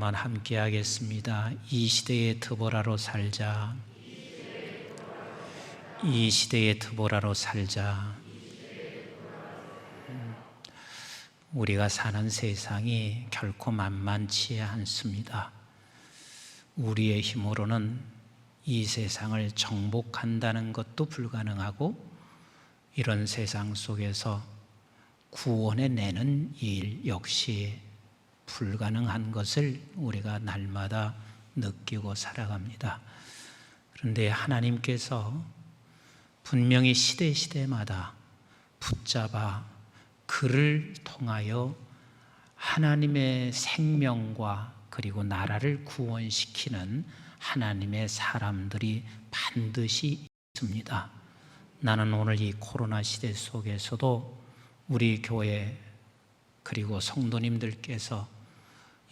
한번 함께 하겠습니다. 이 시대의 드보라로 살자. 이 시대의 드보라로 살자. 우리가 사는 세상이 결코 만만치 않습니다. 우리의 힘으로는 이 세상을 정복한다는 것도 불가능하고, 이런 세상 속에서 구원해내는 일 역시 불가능한 것을 우리가 날마다 느끼고 살아갑니다. 그런데 하나님께서 분명히 시대마다 붙잡아 그를 통하여 하나님의 생명과 그리고 나라를 구원시키는 하나님의 사람들이 반드시 있습니다. 나는 오늘 이 코로나 시대 속에서도 우리 교회 그리고 성도님들께서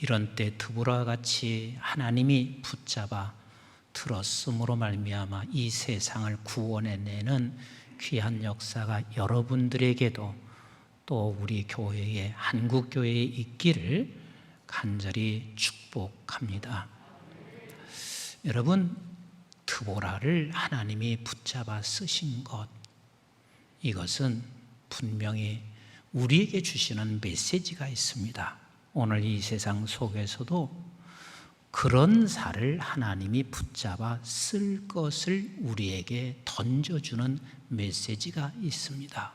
이런 때 드보라 같이 하나님이 붙잡아 들었음으로 말미암아 이 세상을 구원해내는 귀한 역사가 여러분들에게도 또 우리 교회에, 한국교회에 있기를 간절히 축복합니다. 여러분, 드보라를 하나님이 붙잡아 쓰신 것, 이것은 분명히 우리에게 주시는 메시지가 있습니다. 오늘 이 세상 속에서도 그런 살을 하나님이 붙잡아 쓸 것을 우리에게 던져주는 메시지가 있습니다.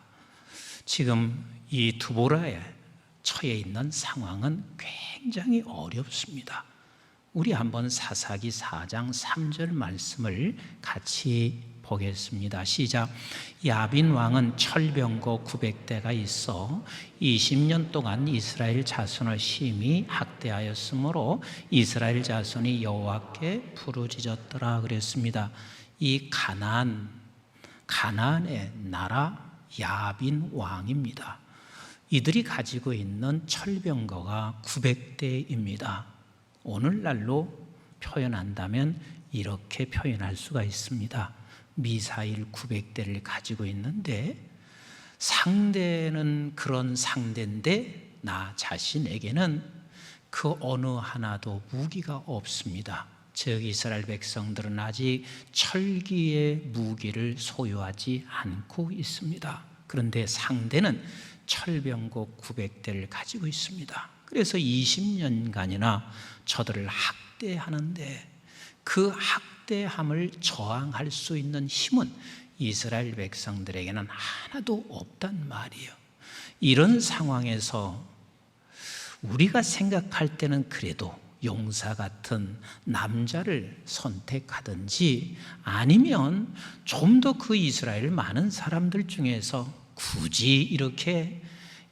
지금 이 드보라에 처해 있는 상황은 굉장히 어렵습니다. 우리 한번 사사기 4장 3절 말씀을 같이 보겠습니다. 시작. 야빈 왕은 철병거 900대가 있어 20년 동안 이스라엘 자손을 심히 학대하였으므로 이스라엘 자손이 여호와께 부르짖었더라 그랬습니다. 이 가나안의 나라 야빈 왕입니다. 이들이 가지고 있는 철병거가 900대입니다. 오늘날로 표현한다면 이렇게 표현할 수가 있습니다. 미사일 900대를 가지고 있는데 상대는 그런 상대인데 나 자신에게는 그 어느 하나도 무기가 없습니다. 즉 이스라엘 백성들은 아직 철기의 무기를 소유하지 않고 있습니다. 그런데 상대는 철병거 900대를 가지고 있습니다. 그래서 20년간이나 저들을 학대하는데 그 학대함을 저항할 수 있는 힘은 이스라엘 백성들에게는 하나도 없단 말이에요. 이런 상황에서 우리가 생각할 때는 그래도 용사 같은 남자를 선택하든지 아니면 좀 더 그 이스라엘 많은 사람들 중에서 굳이 이렇게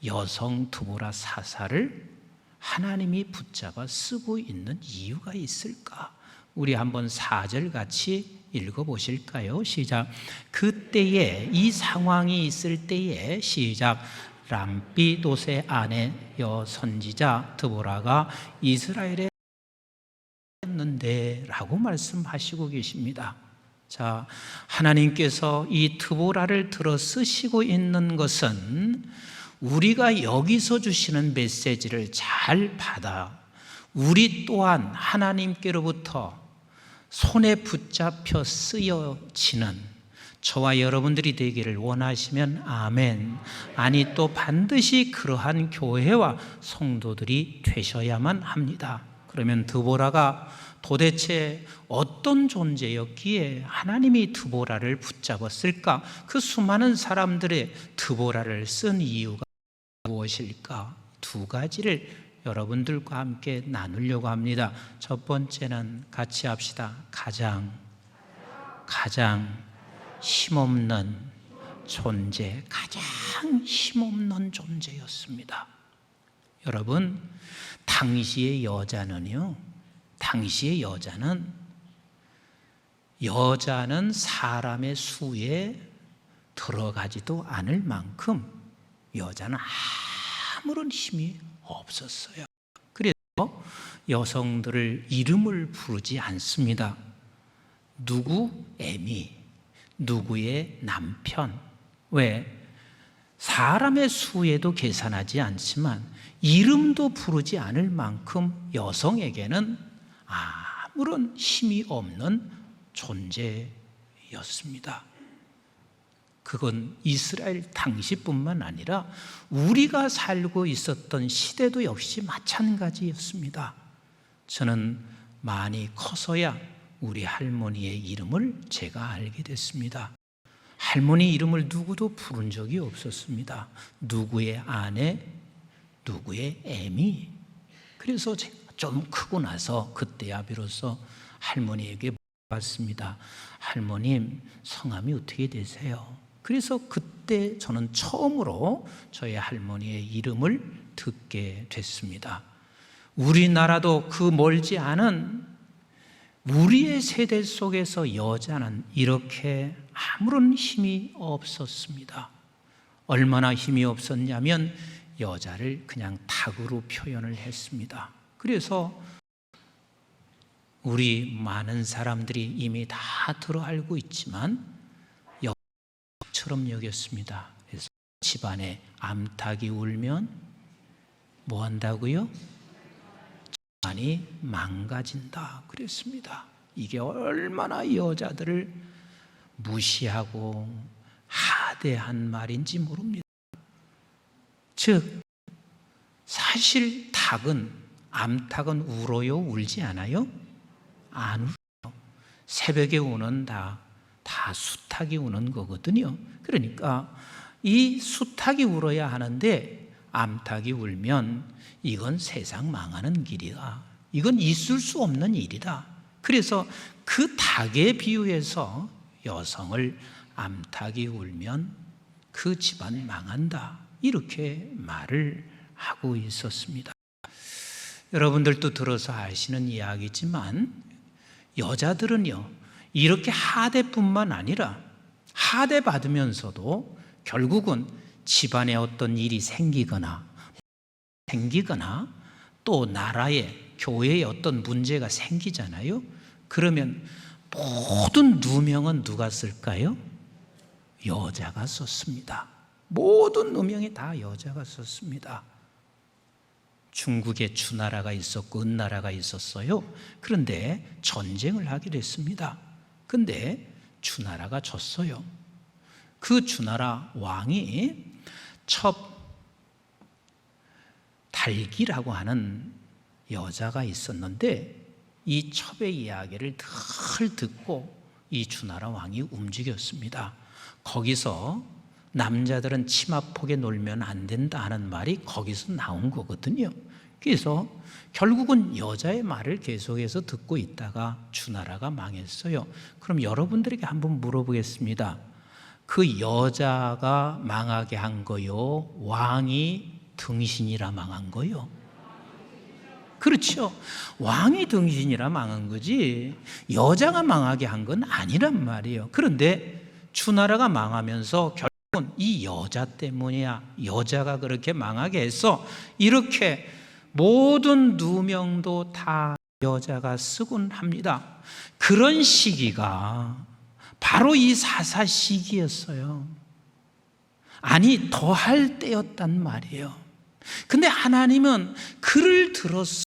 여성 드보라 사사를 하나님이 붙잡아 쓰고 있는 이유가 있을까? 우리 한번 4절 같이 읽어보실까요? 시작. 그때에 이 상황이 있을 때에 시작. 람비도세 아내 여 선지자 드보라가 이스라엘에 있는데 라고 말씀하시고 계십니다. 자, 하나님께서 이 드보라를 들어 쓰시고 있는 것은 우리가 여기서 주시는 메시지를 잘 받아 우리 또한 하나님께로부터 손에 붙잡혀 쓰여지는 저와 여러분들이 되기를 원하시면 아멘. 아니 또 반드시 그러한 교회와 성도들이 되셔야만 합니다. 그러면 드보라가 도대체 어떤 존재였기에 하나님이 드보라를 붙잡았을까? 그 수많은 사람들의 드보라를 쓴 이유가 무엇일까? 두 가지를 여러분들과 함께 나누려고 합니다. 첫 번째는 같이 합시다. 가장 힘없는 존재, 가장 힘없는 존재였습니다. 여러분, 당시의 여자는 사람의 수에 들어가지도 않을 만큼 여자는 아무런 힘이 없었어요. 그래서 여성들을 이름을 부르지 않습니다. 누구 애미, 누구의 남편. 왜? 사람의 수에도 계산하지 않지만 이름도 부르지 않을 만큼 여성에게는 아무런 힘이 없는 존재였습니다. 그건 이스라엘 당시뿐만 아니라 우리가 살고 있었던 시대도 역시 마찬가지였습니다. 저는 많이 커서야 우리 할머니의 이름을 제가 알게 됐습니다. 할머니 이름을 누구도 부른 적이 없었습니다. 누구의 아내, 누구의 애미. 그래서 제가 좀 크고 나서 그때야 비로소 할머니에게 물어봤습니다. 할머님, 성함이 어떻게 되세요? 그래서 그때 저는 처음으로 저희 할머니의 이름을 듣게 됐습니다. 우리나라도 그 멀지 않은 우리의 세대 속에서 여자는 이렇게 아무런 힘이 없었습니다. 얼마나 힘이 없었냐면 여자를 그냥 닭으로 표현을 했습니다. 그래서 우리 많은 사람들이 이미 다 들어 알고 있지만 여자처럼 여겼습니다. 그래서 집안에 암탉이 울면 뭐 한다고요? 집안이 망가진다 그랬습니다. 이게 얼마나 여자들을 무시하고 하대한 말인지 모릅니다. 즉 사실 암탉은 울어요? 울지 않아요? 안 울어요. 새벽에 우는 다 수탉이 우는 거거든요. 그러니까 이 수탉이 울어야 하는데 암탉이 울면 이건 세상 망하는 길이다. 이건 있을 수 없는 일이다. 그래서 그 닭에 비유해서 여성을 암탉이 울면 그 집안 망한다. 이렇게 말을 하고 있었습니다. 여러분들도 들어서 아시는 이야기지만 여자들은요, 이렇게 하대뿐만 아니라 하대받으면서도 결국은 집안에 어떤 일이 생기거나 또 나라에 교회에 어떤 문제가 생기잖아요. 그러면 모든 누명은 누가 쓸까요? 여자가 썼습니다. 모든 누명이 다 여자가 썼습니다. 중국에 주나라가 있었고 은나라가 있었어요. 그런데 전쟁을 하기로 했습니다. 근데 주나라가 졌어요. 그 주나라 왕이 달기라고 하는 여자가 있었는데 이 첩의 이야기를 늘 듣고 이 주나라 왕이 움직였습니다. 거기서 남자들은 치마폭에 놀면 안 된다 하는 말이 거기서 나온 거거든요. 그래서 결국은 여자의 말을 계속해서 듣고 있다가 주나라가 망했어요. 그럼 여러분들에게 한번 물어보겠습니다. 그 여자가 망하게 한 거요? 왕이 등신이라 망한 거요? 그렇죠. 왕이 등신이라 망한 거지 여자가 망하게 한 건 아니란 말이에요. 그런데 주나라가 망하면서 결국은 이 여자 때문이야. 여자가 그렇게 망하게 했어. 이렇게 모든 누명도 다 여자가 쓰곤 합니다. 그런 시기가 바로 이 사사 시기였어요. 아니 더할 때였단 말이에요. 근데 하나님은 그를 들었어요.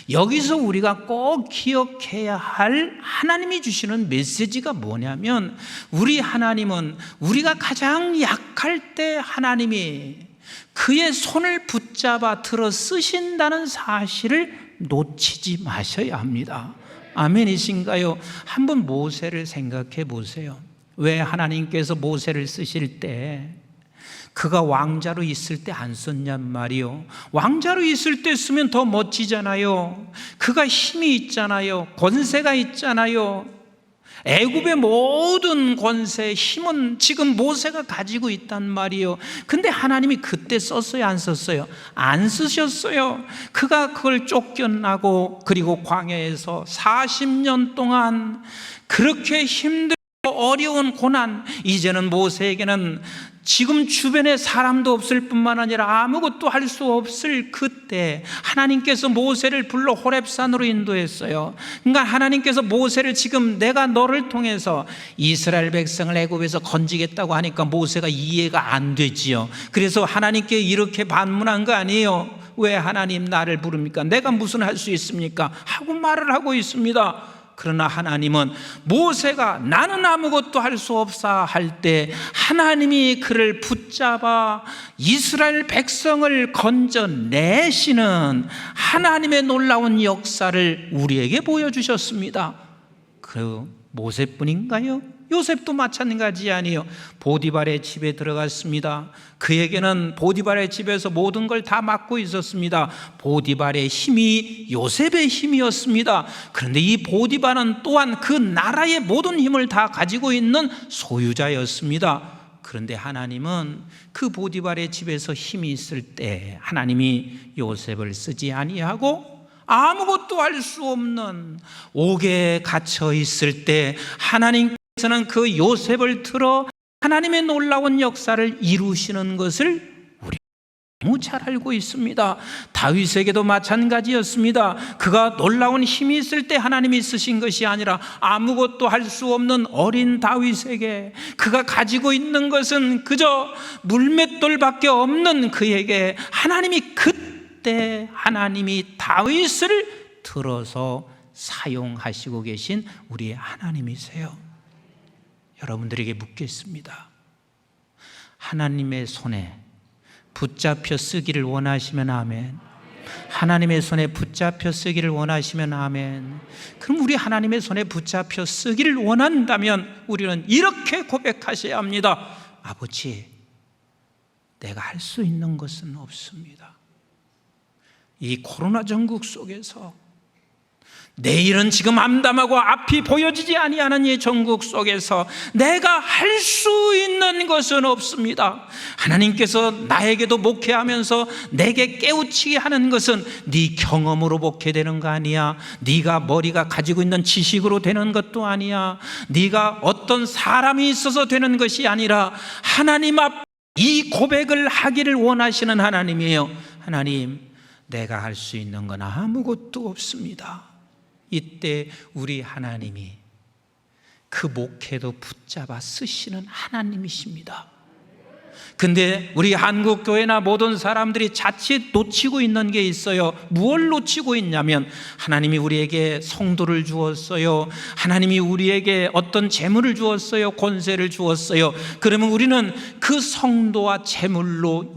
여기서 우리가 꼭 기억해야 할 하나님이 주시는 메시지가 뭐냐면 우리 하나님은 우리가 가장 약할 때 하나님이 그의 손을 붙잡아 들어 쓰신다는 사실을 놓치지 마셔야 합니다. 아멘이신가요? 한번 모세를 생각해 보세요. 왜 하나님께서 모세를 쓰실 때 그가 왕자로 있을 때 안 썼냔 말이요. 왕자로 있을 때 쓰면 더 멋지잖아요. 그가 힘이 있잖아요. 권세가 있잖아요. 애굽의 모든 권세, 힘은 지금 모세가 가지고 있단 말이에요. 근데 하나님이 그때 썼어요, 안 썼어요? 안 쓰셨어요. 그가 그걸 쫓겨나고 그리고 광야에서 40년 동안 그렇게 힘들게 어려운 고난, 이제는 모세에게는 지금 주변에 사람도 없을 뿐만 아니라 아무것도 할 수 없을 그때 하나님께서 모세를 불러 호렙산으로 인도했어요. 그러니까 하나님께서 모세를 지금 내가 너를 통해서 이스라엘 백성을 애굽에서 건지겠다고 하니까 모세가 이해가 안 되지요. 그래서 하나님께 이렇게 반문한 거 아니에요. 왜 하나님 나를 부릅니까? 내가 무슨 할 수 있습니까? 하고 말을 하고 있습니다. 그러나 하나님은 모세가 나는 아무것도 할 수 없사 할 때 하나님이 그를 붙잡아 이스라엘 백성을 건져내시는 하나님의 놀라운 역사를 우리에게 보여주셨습니다. 그 모세뿐인가요? 요셉도 마찬가지 아니에요. 보디발의 집에 들어갔습니다. 그에게는 보디발의 집에서 모든 걸 다 맡고 있었습니다. 보디발의 힘이 요셉의 힘이었습니다. 그런데 이 보디발은 또한 그 나라의 모든 힘을 다 가지고 있는 소유자였습니다. 그런데 하나님은 그 보디발의 집에서 힘이 있을 때 하나님이 요셉을 쓰지 아니하고 아무것도 할 수 없는 옥에 갇혀 있을 때 하나님께서는 그 요셉을 틀어 하나님의 놀라운 역사를 이루시는 것을 우리 너무 잘 알고 있습니다. 다윗에게도 마찬가지였습니다. 그가 놀라운 힘이 있을 때 하나님이 쓰신 것이 아니라 아무것도 할 수 없는 어린 다윗에게 그가 가지고 있는 것은 그저 물맷돌밖에 없는 그에게 하나님이 그때 하나님이 다윗을 들어서 사용하시고 계신 우리의 하나님이세요. 여러분들에게 묻겠습니다. 하나님의 손에 붙잡혀 쓰기를 원하시면 아멘. 하나님의 손에 붙잡혀 쓰기를 원하시면 아멘. 그럼 우리 하나님의 손에 붙잡혀 쓰기를 원한다면 우리는 이렇게 고백하셔야 합니다. 아버지, 내가 할 수 있는 것은 없습니다. 이 코로나 전국 속에서 내일은 지금 암담하고 앞이 보여지지 아니하는 이 전국 속에서 내가 할 수 있는 것은 없습니다. 하나님께서 나에게도 목회하면서 내게 깨우치게 하는 것은 네 경험으로 목회되는 거 아니야. 네가 머리가 가지고 있는 지식으로 되는 것도 아니야. 네가 어떤 사람이 있어서 되는 것이 아니라 하나님 앞 이 고백을 하기를 원하시는 하나님이에요. 하나님, 내가 할 수 있는 건 아무것도 없습니다. 이때 우리 하나님이 그 목회도 붙잡아 쓰시는 하나님이십니다. 근데 우리 한국교회나 모든 사람들이 자칫 놓치고 있는 게 있어요. 무엇을 놓치고 있냐면 하나님이 우리에게 성도를 주었어요. 하나님이 우리에게 어떤 재물을 주었어요. 권세를 주었어요. 그러면 우리는 그 성도와 재물로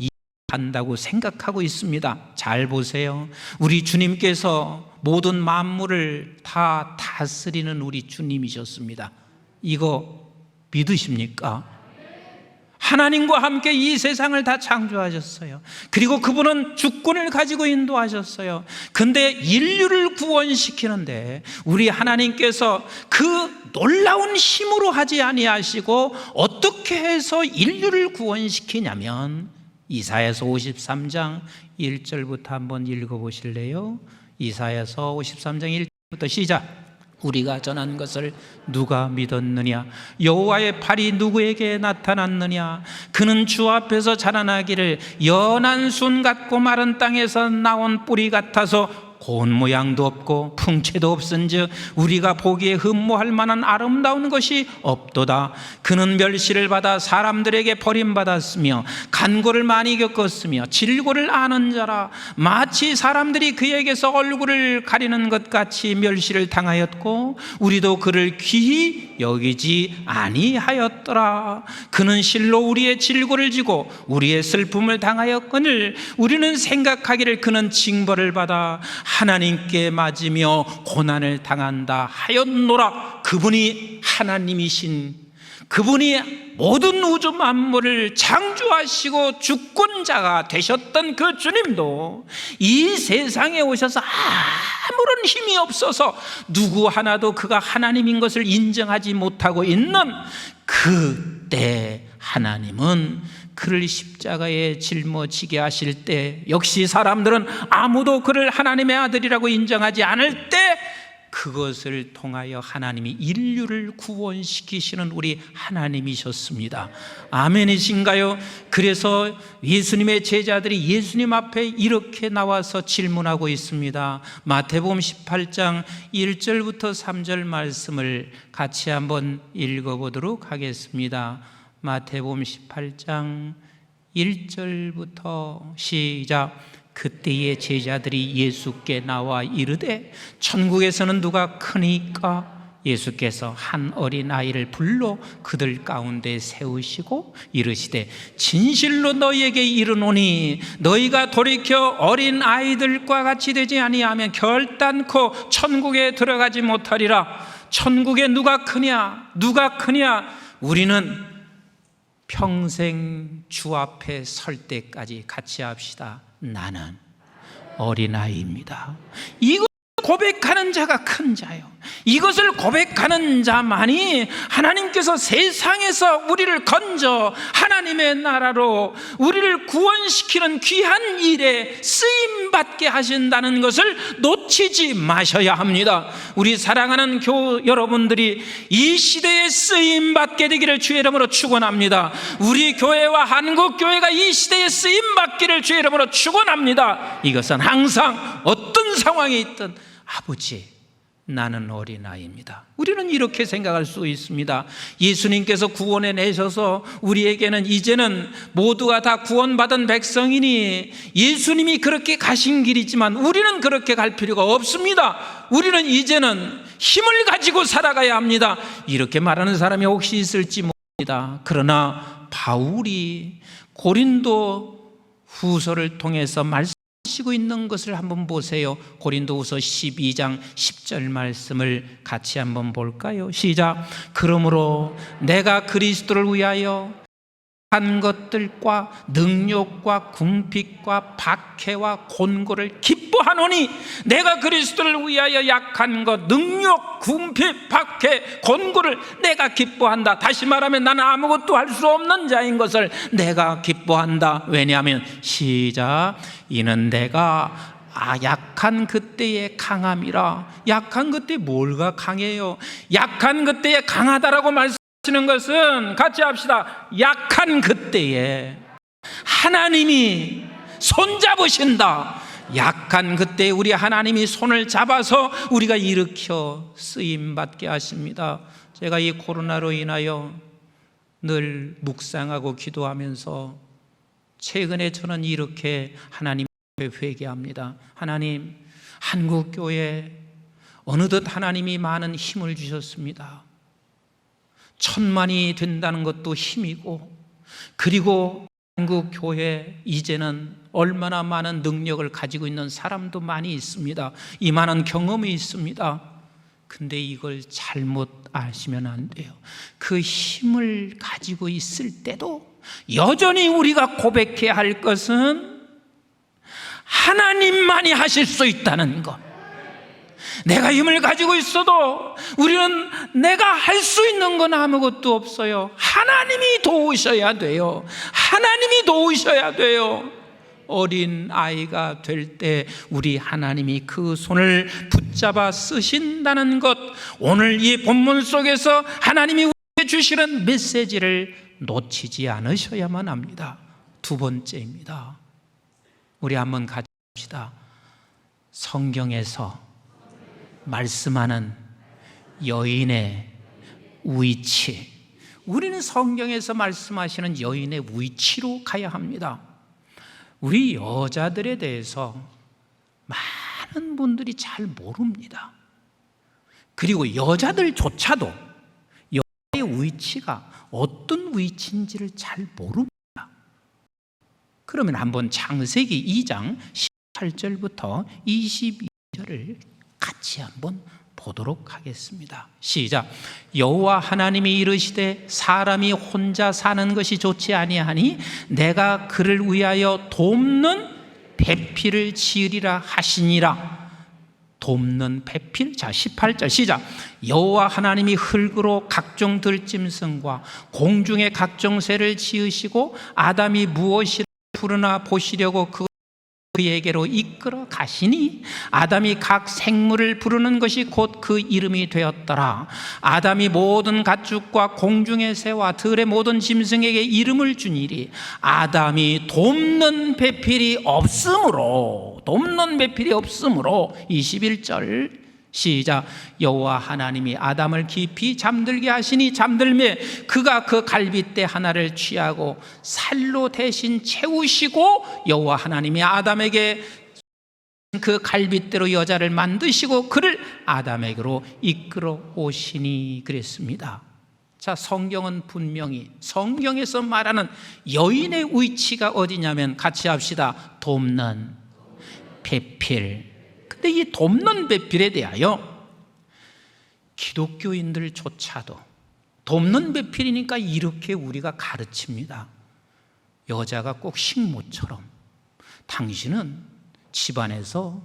한다고 생각하고 있습니다. 잘 보세요. 우리 주님께서 모든 만물을 다 다스리는 우리 주님이셨습니다. 이거 믿으십니까? 하나님과 함께 이 세상을 다 창조하셨어요. 그리고 그분은 주권을 가지고 인도하셨어요. 근데 인류를 구원시키는데 우리 하나님께서 그 놀라운 힘으로 하지 아니하시고 어떻게 해서 인류를 구원시키냐면 이사야서 53장 1절부터 한번 읽어보실래요? 이사야서 53장 1절부터 시작. 우리가 전한 것을 누가 믿었느냐? 여호와의 팔이 누구에게 나타났느냐? 그는 주 앞에서 자라나기를 연한 순 같고 마른 땅에서 나온 뿌리 같아서 고운 모양도 없고 풍채도 없은즉 우리가 보기에 흠모할 만한 아름다운 것이 없도다. 그는 멸시를 받아 사람들에게 버림받았으며 간고를 많이 겪었으며 질고를 아는 자라. 마치 사람들이 그에게서 얼굴을 가리는 것 같이 멸시를 당하였고 우리도 그를 귀히 여기지 아니하였더라. 그는 실로 우리의 질고를 지고 우리의 슬픔을 당하였거늘 우리는 생각하기를 그는 징벌을 받아 하나님께 맞으며 고난을 당한다 하였노라. 그분이 하나님이신, 그분이 모든 우주 만물을 창조하시고 주권자가 되셨던 그 주님도 이 세상에 오셔서 아무런 힘이 없어서 누구 하나도 그가 하나님인 것을 인정하지 못하고 있는 그때 하나님은 그를 십자가에 짊어지게 하실 때 역시 사람들은 아무도 그를 하나님의 아들이라고 인정하지 않을 때 그것을 통하여 하나님이 인류를 구원시키시는 우리 하나님이셨습니다. 아멘이신가요? 그래서 예수님의 제자들이 예수님 앞에 이렇게 나와서 질문하고 있습니다. 마태복음 18장 1절부터 3절 말씀을 같이 한번 읽어보도록 하겠습니다. 마태복음 18장 1절부터 시작. 그때의 제자들이 예수께 나와 이르되 천국에서는 누가 크니까? 예수께서 한 어린아이를 불러 그들 가운데 세우시고 이르시되 진실로 너희에게 이르노니 너희가 돌이켜 어린아이들과 같이 되지 아니하면 결단코 천국에 들어가지 못하리라. 천국에 누가 크냐? 누가 크냐? 우리는 평생 주 앞에 설 때까지 같이 합시다. 나는 어린아이입니다. 이것을 고백하는 자가 큰 자요. 이것을 고백하는 자만이 하나님께서 세상에서 우리를 건져 하나님의 나라로 우리를 구원시키는 귀한 일에 쓰임받게 하신다는 것을 놓치지 마셔야 합니다. 우리 사랑하는 여러분들이 이 시대에 쓰임받게 되기를 주의 이름으로 축원합니다. 우리 교회와 한국교회가 이 시대에 쓰임받기를 주의 이름으로 축원합니다. 이것은 항상 어떤 상황에 있든 아버지, 나는 어린아이입니다. 우리는 이렇게 생각할 수 있습니다. 예수님께서 구원해 내셔서 우리에게는 이제는 모두가 다 구원받은 백성이니 예수님이 그렇게 가신 길이지만 우리는 그렇게 갈 필요가 없습니다. 우리는 이제는 힘을 가지고 살아가야 합니다. 이렇게 말하는 사람이 혹시 있을지 모릅니다. 그러나 바울이 고린도 후서를 통해서 말씀하시고 있는 것을 한번 보세요. 고린도후서 12장 10절 말씀을 같이 한번 볼까요? 시작. 그러므로 내가 그리스도를 위하여 한 것들과 능욕과 궁핍과 박해와 곤고를 기뻐하노니, 내가 그리스도를 위하여 약한 것, 능욕, 궁핍, 박해, 곤고를 내가 기뻐한다. 다시 말하면 나는 아무것도 할 수 없는 자인 것을 내가 기뻐한다. 왜냐하면 시작. 이는 내가 약한 그때의 강함이라. 약한 그때 뭘가 강해요? 약한 그때에 강하다라고 말씀하시는 것은 같이 합시다. 약한 그때에 하나님이 손잡으신다. 약한 그때 우리 하나님이 손을 잡아서 우리가 일으켜 쓰임받게 하십니다. 제가 이 코로나로 인하여 늘 묵상하고 기도하면서 최근에 저는 이렇게 하나님 앞에 회개합니다. 하나님, 한국교회 어느덧 하나님이 많은 힘을 주셨습니다. 1000만이 된다는 것도 힘이고, 그리고 한국교회 이제는 얼마나 많은 능력을 가지고 있는 사람도 많이 있습니다. 이만한 경험이 있습니다. 근데 이걸 잘못 아시면 안 돼요. 그 힘을 가지고 있을 때도 여전히 우리가 고백해야 할 것은 하나님만이 하실 수 있다는 것. 내가 힘을 가지고 있어도 우리는 내가 할 수 있는 건 아무것도 없어요. 하나님이 도우셔야 돼요. 하나님이 도우셔야 돼요. 어린 아이가 될 때 우리 하나님이 그 손을 붙잡아 쓰신다는 것, 오늘 이 본문 속에서 하나님이 우리에게 주시는 메시지를 놓치지 않으셔야만 합니다. 두 번째입니다. 우리 한번 같이 합시다. 성경에서 말씀하는 여인의 위치, 우리는 성경에서 말씀하시는 여인의 위치로 가야 합니다. 우리 여자들에 대해서 많은 분들이 잘 모릅니다. 그리고 여자들조차도 여자의 위치가 어떤 위치인지를 잘 모릅니다. 그러면 한번 창세기 2장 18절부터 22절을 같이 한번 보도록 하겠습니다. 시작. 여호와 하나님이 이르시되 사람이 혼자 사는 것이 좋지 아니하니 내가 그를 위하여 돕는 배필을 지으리라 하시니라. 돕는 배필. 자, 18절 시작. 여호와 하나님이 흙으로 각종 들짐승과 공중의 각종 새를 지으시고 아담이 무엇이라 부르나 보시려고 그 그에게로 이끌어 가시니 아담이 각 생물을 부르는 것이 곧 그 이름이 되었더라. 아담이 모든 가축과 공중의 새와 들의 모든 짐승에게 이름을 주니리. 아담이 돕는 배필이 없으므로 21절 시작. 여호와 하나님이 아담을 깊이 잠들게 하시니 잠들매 그가 그 갈빗대 하나를 취하고 살로 대신 채우시고 여호와 하나님이 아담에게 그 갈빗대로 여자를 만드시고 그를 아담에게로 이끌어 오시니 그랬습니다. 자, 성경은 분명히 성경에서 말하는 여인의 위치가 어디냐면 같이 합시다. 돕는 배필. 근데 이 돕는 배필에 대하여 기독교인들조차도 돕는 배필이니까 이렇게 우리가 가르칩니다. 여자가 꼭 식모처럼 당신은 집안에서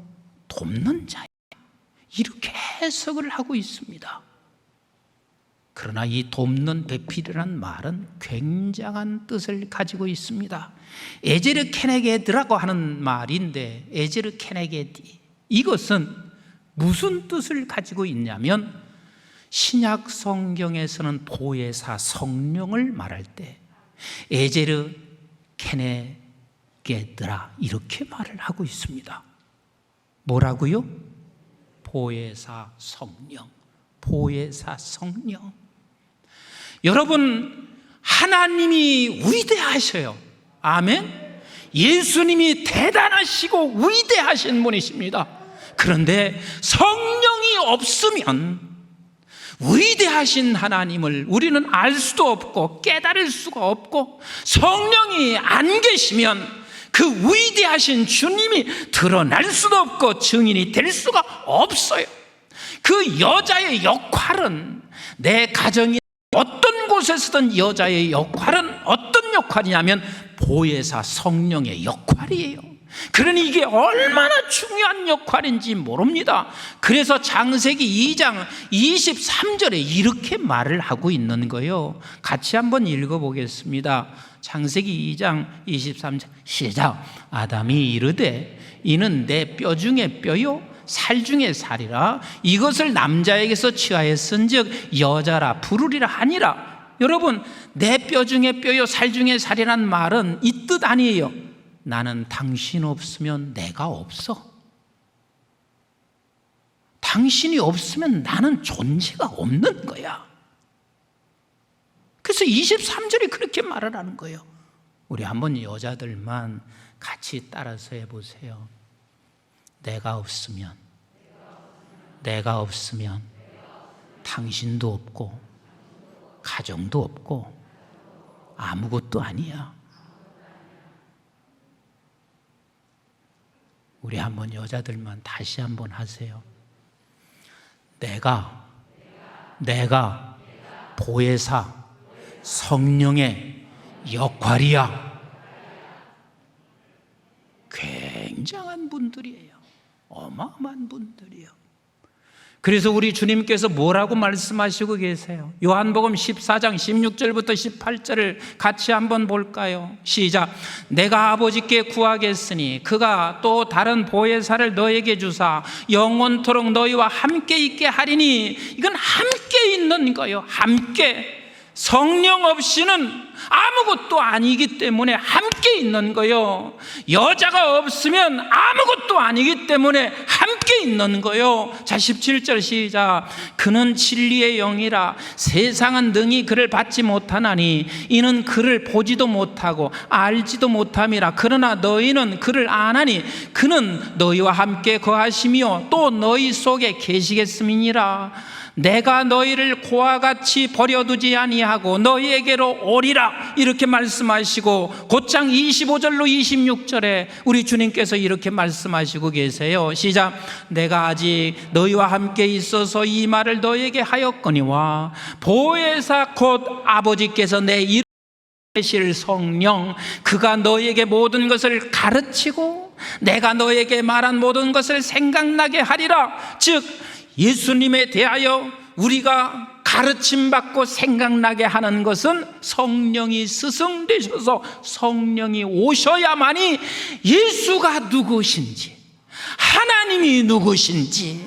돕는 자예요. 이렇게 해석을 하고 있습니다. 그러나 이 돕는 배필이라는 말은 굉장한 뜻을 가지고 있습니다. 에제르 케네게드라고 하는 말인데 에제르 케네게디, 이것은 무슨 뜻을 가지고 있냐면 신약 성경에서는 보혜사 성령을 말할 때 에제르 케네게드라 이렇게 말을 하고 있습니다. 뭐라고요? 보혜사 성령, 보혜사 성령. 여러분, 하나님이 위대하셔요. 아멘. 예수님이 대단하시고 위대하신 분이십니다. 그런데 성령이 없으면 위대하신 하나님을 우리는 알 수도 없고 깨달을 수가 없고, 성령이 안 계시면 그 위대하신 주님이 드러날 수도 없고 증인이 될 수가 없어요. 그 여자의 역할은, 내 가정이 어떤 곳에서든 여자의 역할은 어떤 역할이냐면 보혜사 성령의 역할이에요. 그러니 이게 얼마나 중요한 역할인지 모릅니다. 그래서 창세기 2장 23절에 이렇게 말을 하고 있는 거예요. 같이 한번 읽어보겠습니다. 창세기 2장 23절 시작. 아담이 이르되 이는 내 뼈 중에 뼈요 살 중에 살이라. 이것을 남자에게서 취하였은즉 여자라 부르리라 하니라. 여러분, 내 뼈 중에 뼈요 살 중에 살이란 말은 이 뜻 아니에요. 나는 당신 없으면 내가 없어. 당신이 없으면 나는 존재가 없는 거야. 그래서 23절이 그렇게 말을 하는 거예요. 우리 한번 여자들만 같이 따라서 해보세요. 내가 없으면 당신도 없고 가정도 없고 아무것도 아니야. 우리 한번 여자들만 다시 한번 하세요. 내가 보혜사 성령의 역할이야. 굉장한 분들이에요. 어마어마한 분들이에요. 그래서 우리 주님께서 뭐라고 말씀하시고 계세요? 요한복음 14장 16절부터 18절을 같이 한번 볼까요? 시작. 내가 아버지께 구하겠으니 그가 또 다른 보혜사를 너에게 주사 영원토록 너희와 함께 있게 하리니. 이건 함께 있는 거예요. 함께. 성령 없이는 아무것도 아니기 때문에 함께 있는 거예요. 여자가 없으면 아무것도 아니기 때문에 함께 있는 거예요. 자, 17절 시작. 그는 진리의 영이라 세상은 능히 그를 받지 못하나니 이는 그를 보지도 못하고 알지도 못함이라. 그러나 너희는 그를 아나니 그는 너희와 함께 거하시며 또 너희 속에 계시겠음이니라. 내가 너희를 고와 같이 버려두지 아니하고 너희에게로 오리라. 이렇게 말씀하시고 곧장 25절로 26절에 우리 주님께서 이렇게 말씀하시고 계세요. 시작. 내가 아직 너희와 함께 있어서 이 말을 너희에게 하였거니와 보혜사 곧 아버지께서 내 이름 되실 성령, 그가 너희에게 모든 것을 가르치고 내가 너희에게 말한 모든 것을 생각나게 하리라. 즉 예수님에 대하여 우리가 가르침받고 생각나게 하는 것은 성령이 스승되셔서 성령이 오셔야만이 예수가 누구신지, 하나님이 누구신지,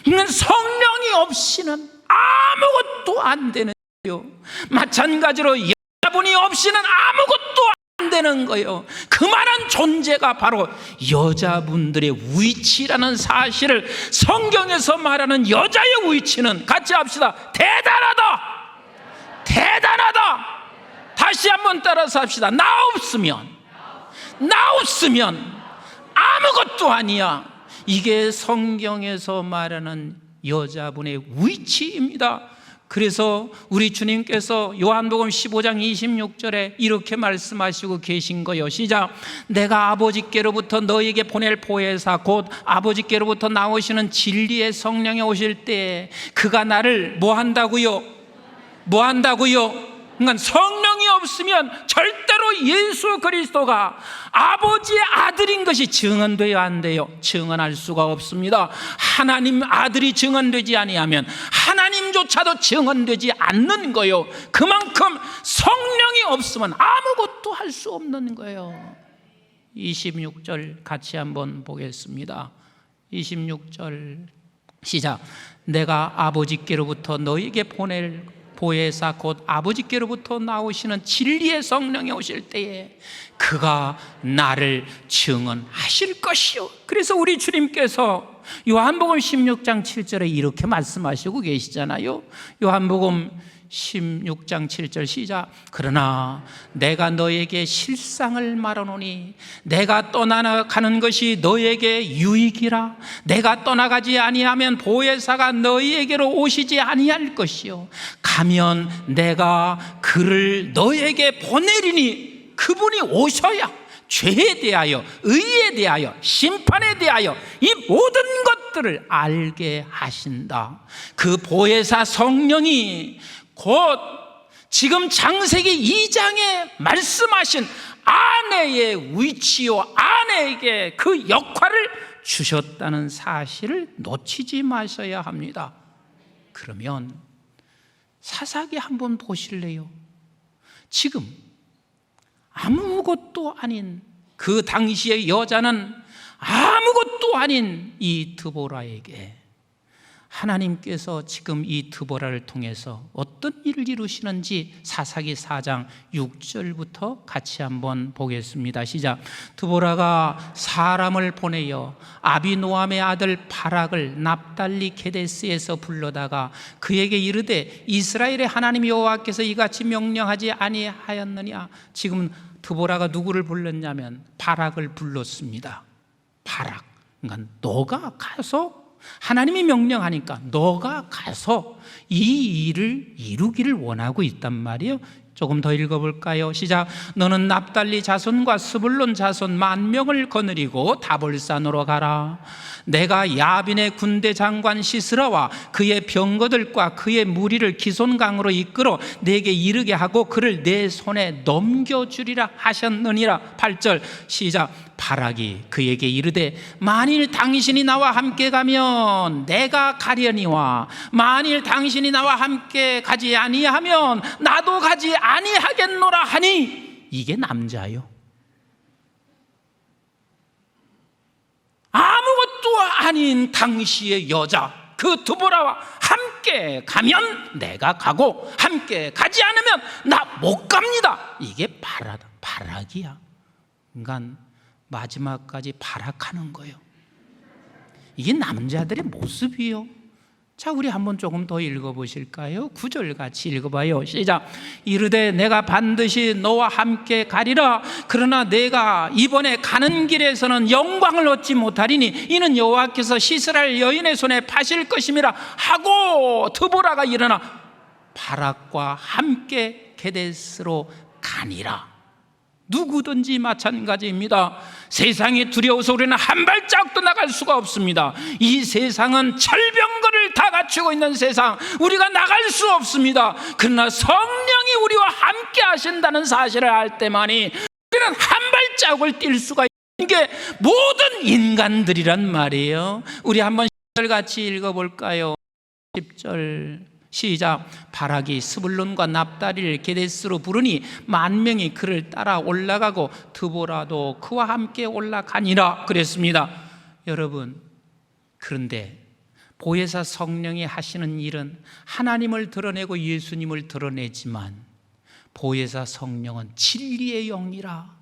성령이 없이는 아무것도 안 되는 거예요. 마찬가지로 여자분이 없이는 아무것도 안 되는 거예요. 그만한 존재가 바로 여자분들의 위치라는 사실을, 성경에서 말하는 여자의 위치는 같이 합시다. 대단하다, 대단하다. 다시 한번 따라서 합시다. 나 없으면 아무것도 아니야. 이게 성경에서 말하는 여자분의 위치입니다. 그래서 우리 주님께서 요한복음 15장 26절에 이렇게 말씀하시고 계신 거요. 시작. 내가 아버지께로부터 너에게 보낼 보혜사 곧 아버지께로부터 나오시는 진리의 성령이 오실 때 그가 나를 뭐 한다고요? 그러니까 성령이 없으면 절대로 예수 그리스도가 아버지의 아들인 것이 증언돼야 안 돼요. 증언할 수가 없습니다. 하나님 아들이 증언되지 아니하면 하나님조차도 증언되지 않는 거예요. 그만큼 성령이 없으면 아무것도 할 수 없는 거예요. 26절 같이 한번 보겠습니다. 26절 시작. 내가 아버지께로부터 너에게 보낼 보혜사 곧 아버지께로부터 나오시는 진리의 성령이 오실 때에 그가 나를 증언하실 것이요. 그래서 우리 주님께서 요한복음 16장 7절에 이렇게 말씀하시고 계시잖아요. 요한복음 16장 7절 시작. 그러나 내가 너에게 실상을 말하노니 내가 떠나가는 것이 너에게 유익이라. 내가 떠나가지 아니하면 보혜사가 너희에게로 오시지 아니할 것이요 가면 내가 그를 너에게 보내리니. 그분이 오셔야 죄에 대하여, 의에 대하여, 심판에 대하여 이 모든 것들을 알게 하신다. 그 보혜사 성령이 곧 지금 창세기 2장에 말씀하신 아내의 위치요, 아내에게 그 역할을 주셨다는 사실을 놓치지 마셔야 합니다. 그러면 사사기 한번 보실래요? 지금 아무것도 아닌 그 당시의 여자는 아무것도 아닌 이 드보라에게 하나님께서 지금 이 드보라를 통해서 어떤 일을 이루시는지 사사기 4장 6절부터 같이 한번 보겠습니다. 시작. 드보라가 사람을 보내어 아비노함의 아들 바락을 납달리 게데스에서 불러다가 그에게 이르되 이스라엘의 하나님 여호와께서 이같이 명령하지 아니하였느냐. 지금 드보라가 누구를 불렀냐면 바락을 불렀습니다. 바락. 그러니까 너가 가서, 하나님이 명령하니까 너가 가서 이 일을 이루기를 원하고 있단 말이에요. 조금 더 읽어볼까요? 시작. 너는 납달리 자손과 스불론 자손 10,000명을 거느리고 다볼산으로 가라. 내가 야빈의 군대 장관 시스라와 그의 병거들과 그의 무리를 기손강으로 이끌어 내게 이르게 하고 그를 내 손에 넘겨주리라 하셨느니라. 8절 시작. 바락이 그에게 이르되 만일 당신이 나와 함께 가면 내가 가려니와 만일 당신이 나와 함께 가지 아니하면 나도 가지 아니하겠노라 하니. 이게 남자요. 아무것도 아닌 당시의 여자 그 드보라와 함께 가면 내가 가고 함께 가지 않으면 나 못 갑니다. 이게 바락이야. 그러니까 마지막까지 발악하는 거예요. 이게 남자들의 모습이에요. 자, 우리 한번 조금 더 읽어보실까요? 9절 같이 읽어봐요. 시작. 이르되 내가 반드시 너와 함께 가리라. 그러나 내가 이번에 가는 길에서는 영광을 얻지 못하리니 이는 여호와께서 시스라엘 여인의 손에 파실 것임이라 하고 드보라가 일어나 바락과 함께 게데스로 가니라. 누구든지 마찬가지입니다. 세상이 두려워서 우리는 한 발짝도 나갈 수가 없습니다. 이 세상은 철병거를 다 갖추고 있는 세상, 우리가 나갈 수 없습니다. 그러나 성령이 우리와 함께 하신다는 사실을 알 때만이 우리는 한 발짝을 뛸 수가 있는 게 모든 인간들이란 말이에요. 우리 한번 10절 같이 읽어볼까요? 10절 시작. 바락이 스불론과 납달리를 게데스로 부르니 10,000명이 그를 따라 올라가고 드보라도 그와 함께 올라가니라 그랬습니다. 여러분, 그런데 보혜사 성령이 하시는 일은 하나님을 드러내고 예수님을 드러내지만 보혜사 성령은 진리의 영이라.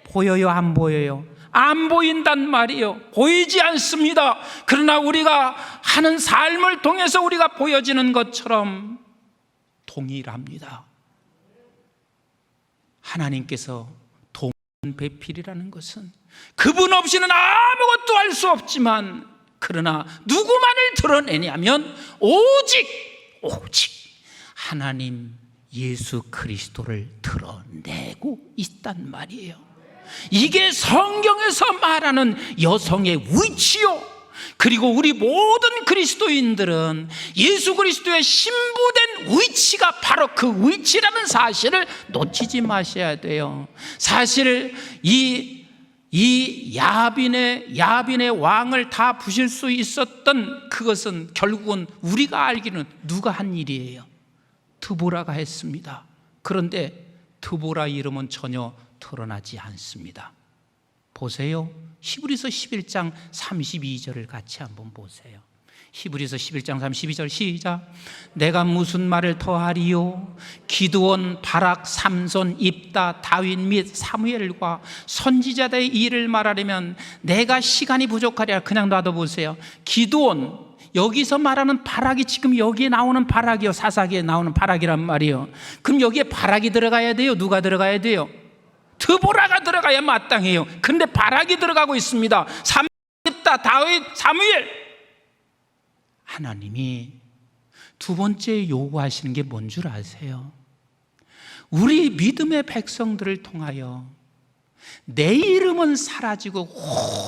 보여요, 안 보여요? 안 보인단 말이에요. 보이지 않습니다. 그러나 우리가 하는 삶을 통해서 우리가 보여지는 것처럼 동일합니다. 하나님께서 동배필이라는 것은 그분 없이는 아무것도 할 수 없지만, 그러나 누구만을 드러내냐면 오직 하나님 예수 그리스도를 드러내고 있단 말이에요. 이게 성경에서 말하는 여성의 위치요, 그리고 우리 모든 그리스도인들은 예수 그리스도의 신부된 위치가 바로 그 위치라는 사실을 놓치지 마셔야 돼요. 사실 이 야빈의 왕을 다 부실 수 있었던 그것은 결국은 우리가 알기는 누가 한 일이에요? 드보라가 했습니다. 그런데 드보라 이름은 전혀 드러나지 않습니다. 보세요. 히브리서 11장 32절을 같이 한번 보세요. 히브리서 11장 32절 시작. 내가 무슨 말을 더하리요? 기드온, 바락, 삼손, 입다, 다윗 및 사무엘과 선지자들의 일을 말하려면 내가 시간이 부족하리라. 그냥 놔둬보세요. 기드온, 여기서 말하는 바락이 지금 여기에 나오는 바락이요, 사사기에 나오는 바락이란 말이에요. 그럼 여기에 바락이 들어가야 돼요? 누가 들어가야 돼요? 드보라가 들어가야 마땅해요. 근데 바락이 들어가고 있습니다. 입다, 다윗, 사무엘. 하나님이 두 번째 요구하시는 게 뭔 줄 아세요? 우리 믿음의 백성들을 통하여 내 이름은 사라지고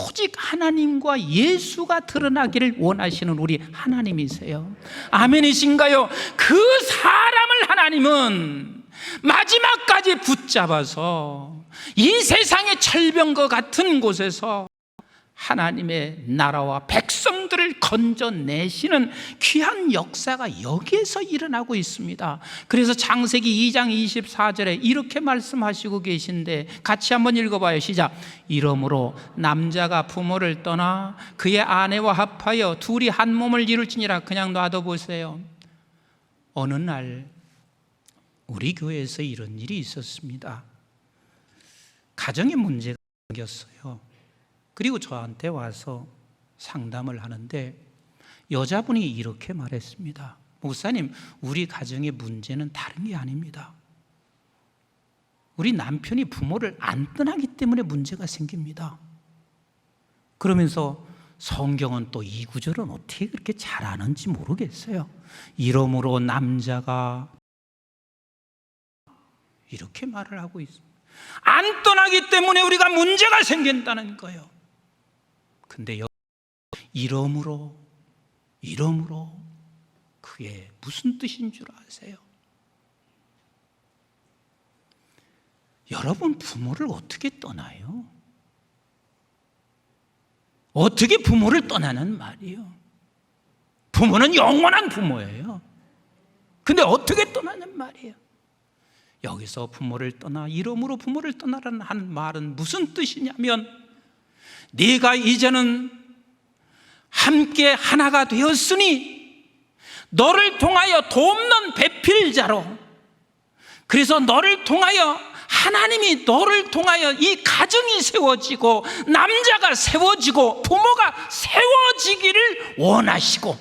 오직 하나님과 예수가 드러나기를 원하시는 우리 하나님이세요. 아멘이신가요? 그 사람을 하나님은 마지막까지 붙잡아서 이 세상의 철병과 같은 곳에서 하나님의 나라와 백성들을 건져내시는 귀한 역사가 여기에서 일어나고 있습니다. 그래서 창세기 2장 24절에 이렇게 말씀하시고 계신데 같이 한번 읽어봐요. 시작. 이러므로 남자가 부모를 떠나 그의 아내와 합하여 둘이 한 몸을 이룰지니라. 그냥 놔둬보세요. 어느 날 우리 교회에서 이런 일이 있었습니다. 가정에 문제가 생겼어요. 그리고 저한테 와서 상담을 하는데 여자분이 이렇게 말했습니다. 목사님, 우리 가정의 문제는 다른 게 아닙니다. 우리 남편이 부모를 안 떠나기 때문에 문제가 생깁니다. 그러면서 성경은 또 이 구절은 어떻게 그렇게 잘 아는지 모르겠어요. 이러므로 남자가 이렇게 말을 하고 있습니다. 안 떠나기 때문에 우리가 문제가 생긴다는 거예요. 근데 이러므로 그게 무슨 뜻인 줄 아세요? 여러분, 부모를 어떻게 떠나요? 어떻게 부모를 떠나는 말이에요? 부모는 영원한 부모예요. 근데 어떻게 떠나는 말이에요? 여기서 부모를 떠나, 이러므로 부모를 떠나라는 한 말은 무슨 뜻이냐면, 네가 이제는 함께 하나가 되었으니 너를 통하여 돕는 배필자로, 그래서 너를 통하여 하나님이 너를 통하여 이 가정이 세워지고 남자가 세워지고 부모가 세워지기를 원하시고,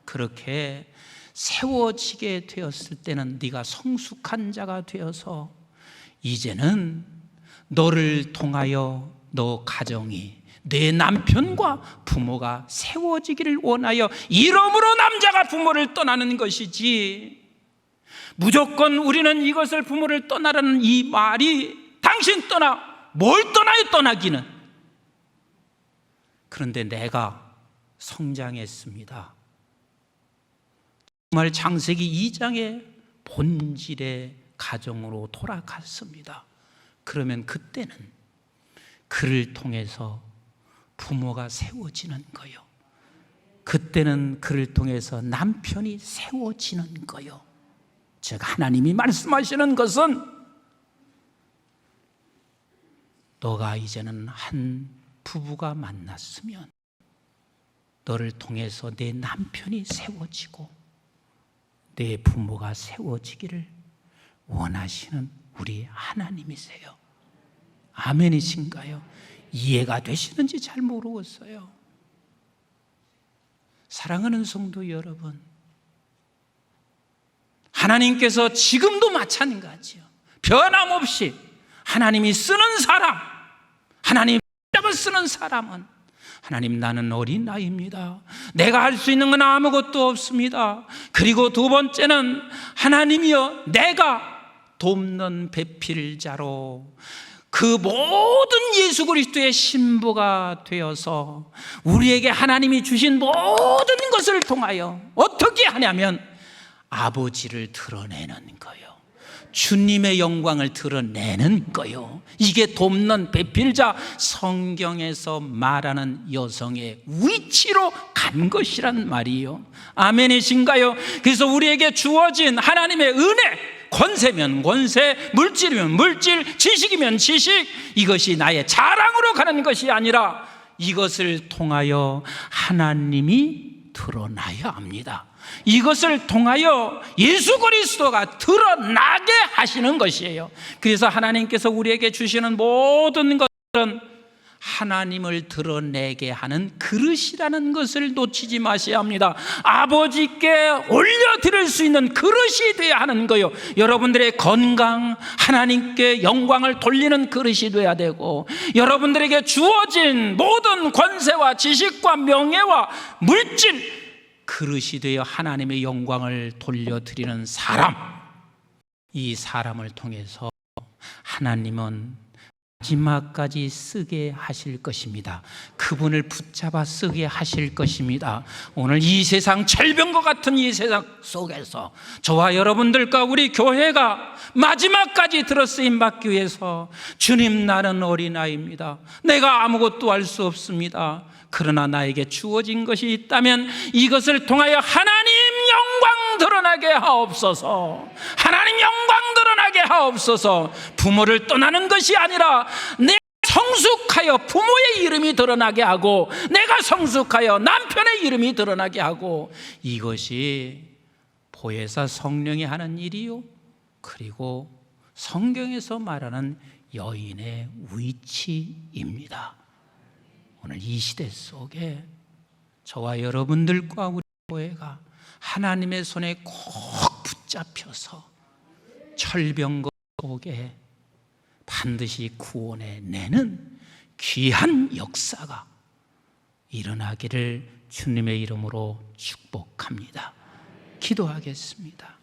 그렇게 세워지게 되었을 때는 네가 성숙한 자가 되어서 이제는 너를 통하여 너 가정이, 내 남편과 부모가 세워지기를 원하여, 이러므로 남자가 부모를 떠나는 것이지, 무조건 우리는 이것을 부모를 떠나라는 이 말이, 당신 떠나, 뭘 떠나요? 떠나기는. 그런데 내가 성장했습니다. 정말 창세기 2장의 본질의 가정으로 돌아갔습니다. 그러면 그때는 그를 통해서 부모가 세워지는 거예요. 그때는 그를 통해서 남편이 세워지는 거요. 즉 하나님이 말씀하시는 것은 너가 이제는 한 부부가 만났으면 너를 통해서 내 남편이 세워지고 내 부모가 세워지기를 원하시는 우리 하나님이세요. 아멘이신가요? 이해가 되시는지 잘 모르겠어요. 사랑하는 성도 여러분, 하나님께서 지금도 마찬가지요. 변함없이 하나님이 쓰는 사람, 하나님 잡아 쓰는 사람은 하나님 나는 어린아이입니다. 내가 할 수 있는 건 아무것도 없습니다. 그리고 두 번째는 하나님이여 내가 돕는 배필자로 그 모든 예수 그리스도의 신부가 되어서 우리에게 하나님이 주신 모든 것을 통하여 어떻게 하냐면 아버지를 드러내는 거예요. 주님의 영광을 드러내는 거요. 이게 돕는 배필자, 성경에서 말하는 여성의 위치로 간 것이란 말이요. 아멘이신가요? 그래서 우리에게 주어진 하나님의 은혜, 권세면 권세, 물질이면 물질, 지식이면 지식, 이것이 나의 자랑으로 가는 것이 아니라 이것을 통하여 하나님이 드러나야 합니다. 이것을 통하여 예수 그리스도가 드러나게 하시는 것이에요. 그래서 하나님께서 우리에게 주시는 모든 것들은 하나님을 드러내게 하는 그릇이라는 것을 놓치지 마셔야 합니다. 아버지께 올려드릴 수 있는 그릇이 되어야 하는 거요. 여러분들의 건강, 하나님께 영광을 돌리는 그릇이 되어야 되고, 여러분들에게 주어진 모든 권세와 지식과 명예와 물질, 그릇이 되어 하나님의 영광을 돌려드리는 사람, 이 사람을 통해서 하나님은 마지막까지 쓰게 하실 것입니다. 그분을 붙잡아 쓰게 하실 것입니다. 오늘 이 세상 철병과 같은 이 세상 속에서 저와 여러분들과 우리 교회가 마지막까지 들어쓰임 받기 위해서 주님 나는 어린아이입니다. 내가 아무것도 할 수 없습니다. 그러나 나에게 주어진 것이 있다면 이것을 통하여 하나님 영광 드러나게 하옵소서. 하나님 영광 드러나게 하옵소서. 부모를 떠나는 것이 아니라 내 성숙하여 부모의 이름이 드러나게 하고, 내가 성숙하여 남편의 이름이 드러나게 하고, 이것이 보혜사 성령이 하는 일이요, 그리고 성경에서 말하는 여인의 위치입니다. 오늘 이 시대 속에 저와 여러분들과 우리 교회가 하나님의 손에 꼭 붙잡혀서 철병거 속에 반드시 구원해 내는 귀한 역사가 일어나기를 주님의 이름으로 축복합니다. 기도하겠습니다.